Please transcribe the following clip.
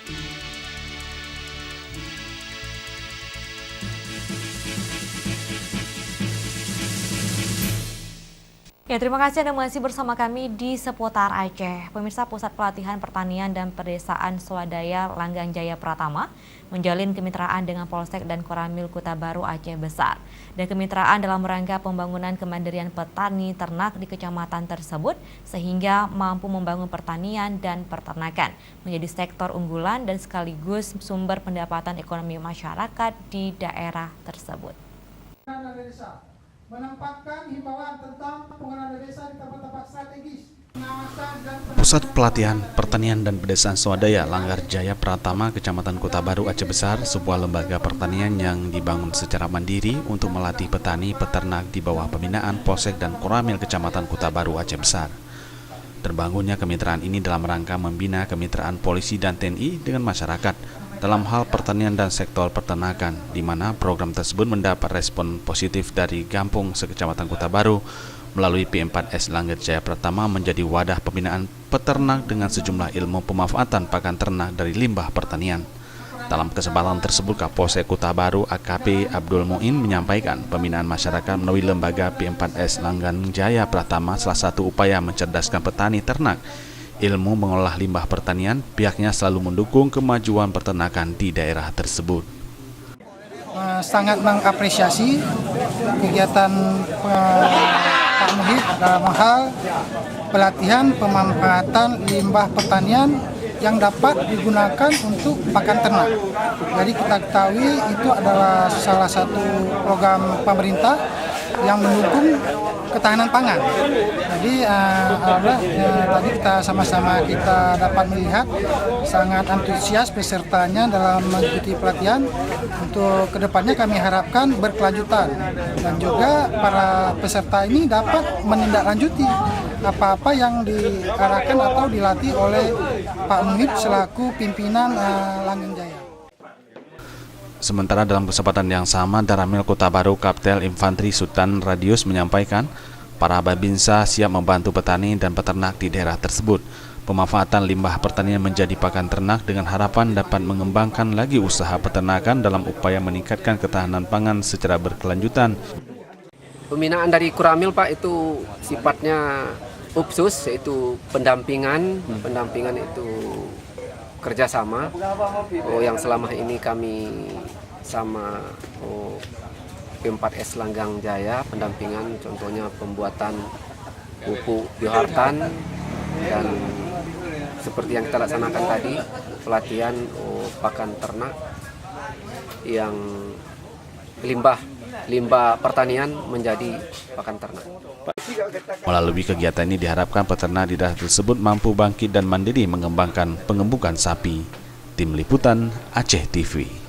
Ya, terima kasih Anda masih bersama kami di Seputar Aceh. Pemirsa, Pusat Pelatihan Pertanian dan Pedesaan Swadaya Langgang Jaya Pratama menjalin kemitraan dengan Polsek dan Koramil Kota Baru Aceh Besar. Dan kemitraan dalam rangka pembangunan kemandirian petani ternak di kecamatan tersebut sehingga mampu membangun pertanian dan peternakan menjadi sektor unggulan dan sekaligus sumber pendapatan ekonomi masyarakat di daerah tersebut. Menempatkan himbauan tentang pengelolaan desa di tempat-tempat strategis. Pusat Pelatihan Pertanian dan Pedesaan Swadaya Langgar Jaya Pratama, Kecamatan Kota Baru Aceh Besar, sebuah lembaga pertanian yang dibangun secara mandiri untuk melatih petani peternak di bawah pembinaan Polsek dan Koramil Kecamatan Kota Baru Aceh Besar. Terbangunnya kemitraan ini dalam rangka membina kemitraan polisi dan TNI dengan masyarakat dalam hal pertanian dan sektor peternakan, di mana program tersebut mendapat respon positif dari Gampung sekecamatan Kota Baru melalui P4S Langgar Jaya Pratama menjadi wadah pembinaan peternak dengan sejumlah ilmu pemanfaatan pakan ternak dari limbah pertanian. Dalam kesempatan tersebut, Kapolsek Kota Baru AKP Abdul Muin menyampaikan pembinaan masyarakat melalui lembaga P4S Langgar Jaya Pratama salah satu upaya mencerdaskan petani ternak. Ilmu mengolah limbah pertanian, pihaknya selalu mendukung kemajuan peternakan di daerah tersebut. Sangat mengapresiasi kegiatan Pak Muhib dalam hal pelatihan pemanfaatan limbah pertanian yang dapat digunakan untuk pakan ternak. Jadi kita ketahui itu adalah salah satu program pemerintah yang mendukung ketahanan pangan. Jadi tadi kita sama-sama dapat melihat sangat antusias pesertanya dalam mengikuti pelatihan. Untuk kedepannya kami harapkan berkelanjutan dan juga para peserta ini dapat menindaklanjuti apa-apa yang diarahkan atau dilatih oleh Pak Muhib selaku pimpinan Langgang Jaya. Sementara dalam kesempatan yang sama, Daramil Kota Baru Kapten Infanteri Sultan Radius menyampaikan para babinsa siap membantu petani dan peternak di daerah tersebut. Pemanfaatan limbah pertanian menjadi pakan ternak dengan harapan dapat mengembangkan lagi usaha peternakan dalam upaya meningkatkan ketahanan pangan secara berkelanjutan. Pembinaan dari Koramil, Pak, itu sifatnya UPSUS, yaitu pendampingan itu kerjasama. Yang selama ini kami sama P4S Langgang Jaya pendampingan, contohnya pembuatan pupuk biohartan dan seperti yang kita laksanakan tadi pelatihan pakan ternak yang limbah pertanian menjadi pakan ternak. Melalui kegiatan ini diharapkan peternak di daerah tersebut mampu bangkit dan mandiri mengembangkan pengembukan sapi. Tim Liputan Aceh TV.